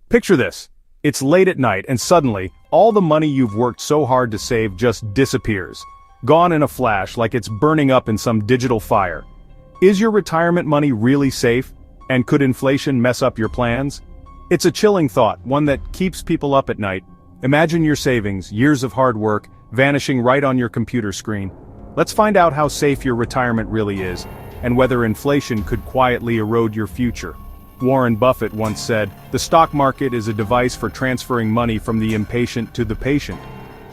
Picture this. It's late at night and suddenly, all the money you've worked so hard to save just disappears. Gone in a flash, like it's burning up in some digital fire. Is your retirement money really safe? And could inflation mess up your plans? It's a chilling thought, one that keeps people up at night. Imagine your savings, years of hard work, vanishing right on your computer screen. Let's find out how safe your retirement really is, and whether inflation could quietly erode your future. Warren Buffett once said, "The stock market is a device for transferring money from the impatient to the patient."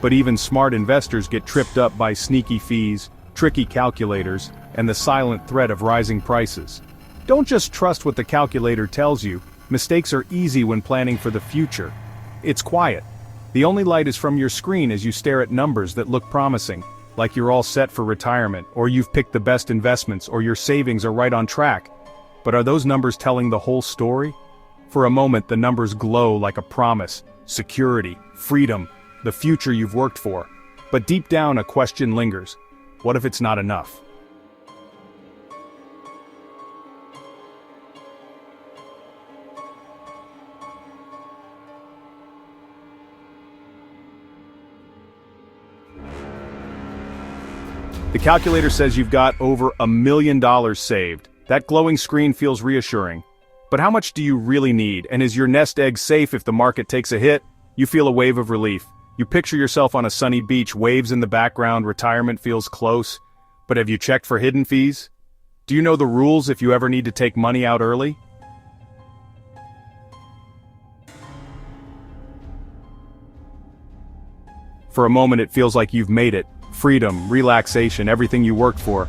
But even smart investors get tripped up by sneaky fees, tricky calculators, and the silent threat of rising prices. Don't just trust what the calculator tells you. Mistakes are easy when planning for the future. It's quiet. The only light is from your screen as you stare at numbers that look promising, like you're all set for retirement, or you've picked the best investments, or your savings are right on track. But are those numbers telling the whole story? For a moment, the numbers glow like a promise: security, freedom, the future you've worked for. But deep down, a question lingers. What if it's not enough? The calculator says you've got over $1 million saved. That glowing screen feels reassuring. But how much do you really need, and is your nest egg safe if the market takes a hit? You feel a wave of relief. You picture yourself on a sunny beach, waves in the background, retirement feels close. But have you checked for hidden fees? Do you know the rules if you ever need to take money out early? For a moment it feels like you've made it. Freedom, relaxation, everything you worked for.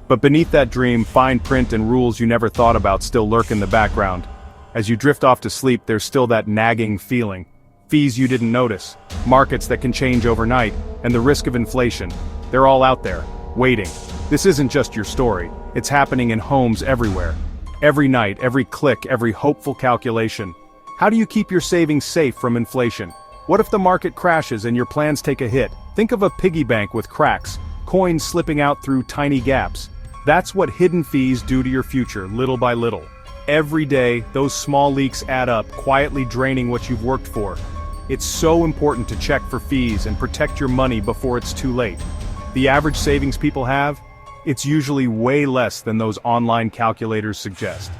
But beneath that dream, fine print and rules you never thought about still lurk in the background. As you drift off to sleep, there's still that nagging feeling. Fees you didn't notice, markets that can change overnight, and the risk of inflation. They're all out there, waiting. This isn't just your story, it's happening in homes everywhere. Every night, every click, every hopeful calculation. How do you keep your savings safe from inflation? What if the market crashes and your plans take a hit? Think of a piggy bank with cracks, coins slipping out through tiny gaps. That's what hidden fees do to your future, little by little. Every day, those small leaks add up, quietly draining what you've worked for. It's so important to check for fees and protect your money before it's too late. The average savings people have? It's usually way less than those online calculators suggest.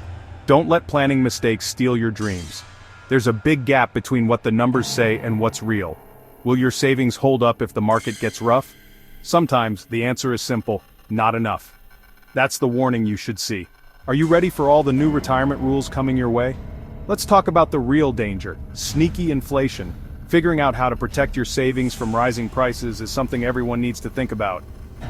Don't let planning mistakes steal your dreams. There's a big gap between what the numbers say and what's real. Will your savings hold up if the market gets rough? Sometimes, the answer is simple: not enough. That's the warning you should see. Are you ready for all the new retirement rules coming your way? Let's talk about the real danger: sneaky inflation. Figuring out how to protect your savings from rising prices is something everyone needs to think about.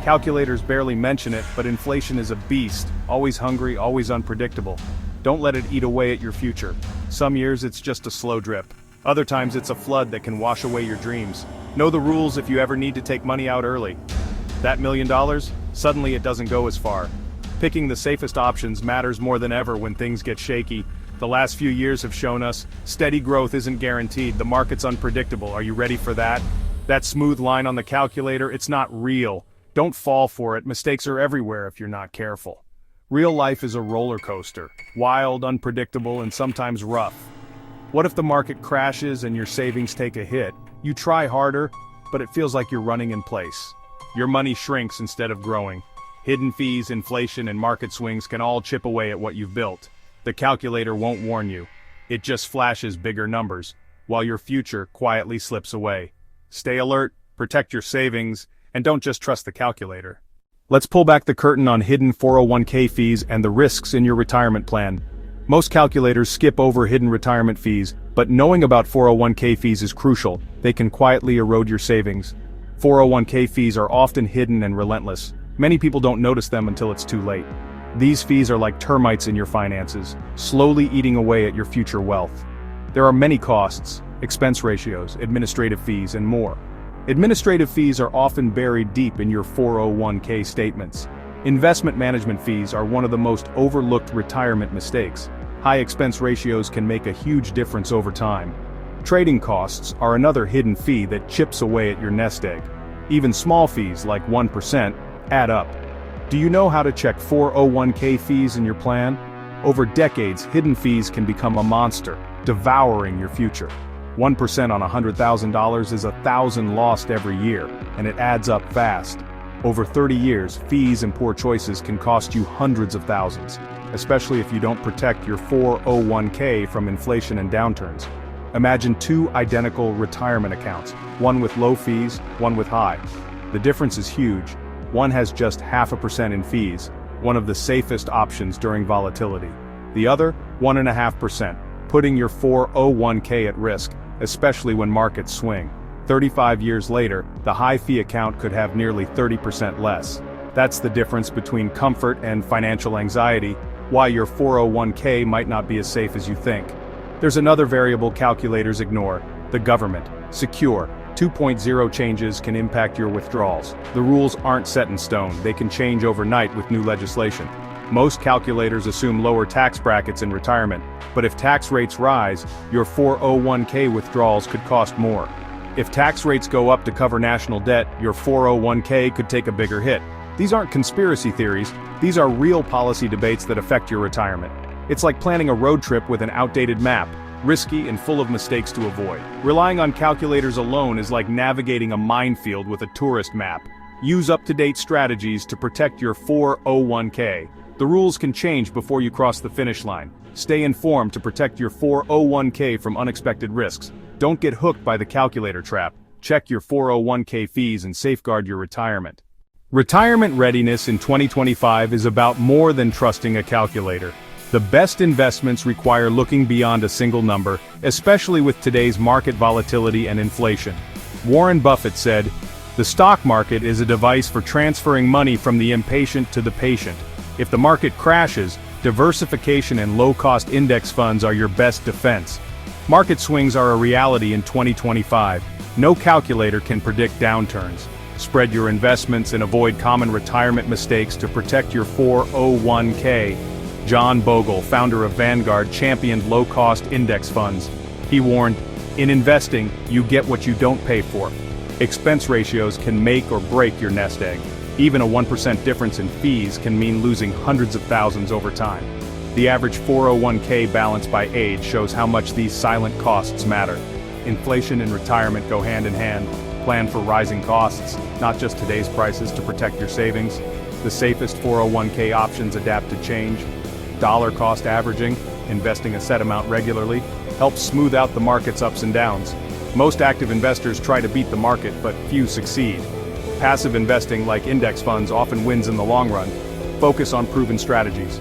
Calculators barely mention it, but inflation is a beast, always hungry, always unpredictable. Don't let it eat away at your future. Some years it's just a slow drip. Other times it's a flood that can wash away your dreams. Know the rules if you ever need to take money out early. That $1 million? Suddenly it doesn't go as far. Picking the safest options matters more than ever when things get shaky. The last few years have shown us steady growth isn't guaranteed. The market's unpredictable. Are you ready for that? That smooth line on the calculator, it's not real. Don't fall for it. Mistakes are everywhere if you're not careful. Real life is a roller coaster. Wild, unpredictable, and sometimes rough. What if the market crashes and your savings take a hit? You try harder, but it feels like you're running in place. Your money shrinks instead of growing. Hidden fees, inflation, and market swings can all chip away at what you've built. The calculator won't warn you. It just flashes bigger numbers, while your future quietly slips away. Stay alert, protect your savings, and don't just trust the calculator. Let's pull back the curtain on hidden 401k fees and the risks in your retirement plan. Most calculators skip over hidden retirement fees, but knowing about 401k fees is crucial. They can quietly erode your savings. 401k fees are often hidden and relentless. Many people don't notice them until it's too late. These fees are like termites in your finances, slowly eating away at your future wealth. There are many costs, expense ratios, administrative fees, and more. Administrative fees are often buried deep in your 401k statements. Investment management fees are one of the most overlooked retirement mistakes. High expense ratios can make a huge difference over time. Trading costs are another hidden fee that chips away at your nest egg. Even small fees, like 1%, add up. Do you know how to check 401k fees in your plan? Over decades, hidden fees can become a monster. devouring your future. 1% on $100,000 is 1,000 lost every year, and it adds up fast. Over 30 years, fees and poor choices can cost you hundreds of thousands, especially if you don't protect your 401k from inflation and downturns. Imagine two identical retirement accounts, one with low fees, one with high. The difference is huge. One has just 0.5% in fees, one of the safest options during volatility. The other, 1.5%, putting your 401k at risk, especially when markets swing. 35 years later, the high-fee account could have nearly 30% less. That's the difference between comfort and financial anxiety, why your 401k might not be as safe as you think. There's another variable calculators ignore: the government. Secure 2.0 changes can impact your withdrawals. The rules aren't set in stone, they can change overnight with new legislation. Most calculators assume lower tax brackets in retirement, but if tax rates rise, your 401k withdrawals could cost more. If tax rates go up to cover national debt, your 401k could take a bigger hit. These aren't conspiracy theories, these are real policy debates that affect your retirement. It's like planning a road trip with an outdated map, risky and full of mistakes to avoid. Relying on calculators alone is like navigating a minefield with a tourist map. Use up-to-date strategies to protect your 401k. The rules can change before you cross the finish line. Stay informed to protect your 401k from unexpected risks. Don't get hooked by the calculator trap. Check your 401k fees and safeguard your retirement. Retirement readiness in 2025 is about more than trusting a calculator. The best investments require looking beyond a single number, especially with today's market volatility and inflation. Warren Buffett said, "The stock market is a device for transferring money from the impatient to the patient. If the market crashes, diversification and low-cost index funds are your best defense." Market swings are a reality in 2025. No calculator can predict downturns. Spread your investments and avoid common retirement mistakes to protect your 401k. John Bogle, founder of Vanguard, championed low-cost index funds. He warned, "In investing, you get what you don't pay for." Expense ratios can make or break your nest egg. Even a 1% difference in fees can mean losing hundreds of thousands over time. The average 401k balance by age shows how much these silent costs matter. Inflation and retirement go hand in hand. Plan for rising costs, not just today's prices, to protect your savings. The safest 401k options adapt to change. Dollar cost averaging, investing a set amount regularly, helps smooth out the market's ups and downs. Most active investors try to beat the market, but few succeed. Passive investing, like index funds, often wins in the long run. Focus on proven strategies.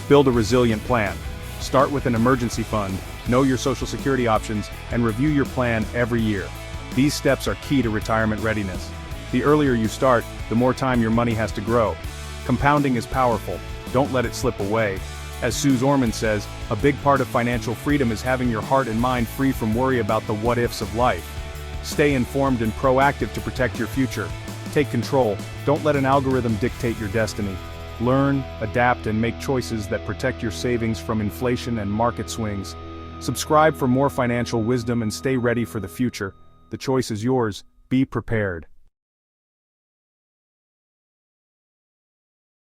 Build a resilient plan. Start with an emergency fund, know your Social Security options, and review your plan every year. These steps are key to retirement readiness. The earlier you start, the more time your money has to grow. Compounding is powerful. Don't let it slip away. As Suze Orman says, a big part of financial freedom is having your heart and mind free from worry about the what-ifs of life. Stay informed and proactive to protect your future. Take control. Don't let an algorithm dictate your destiny. Learn, adapt, and make choices that protect your savings from inflation and market swings. Subscribe for more financial wisdom and stay ready for the future. The choice is yours. Be prepared.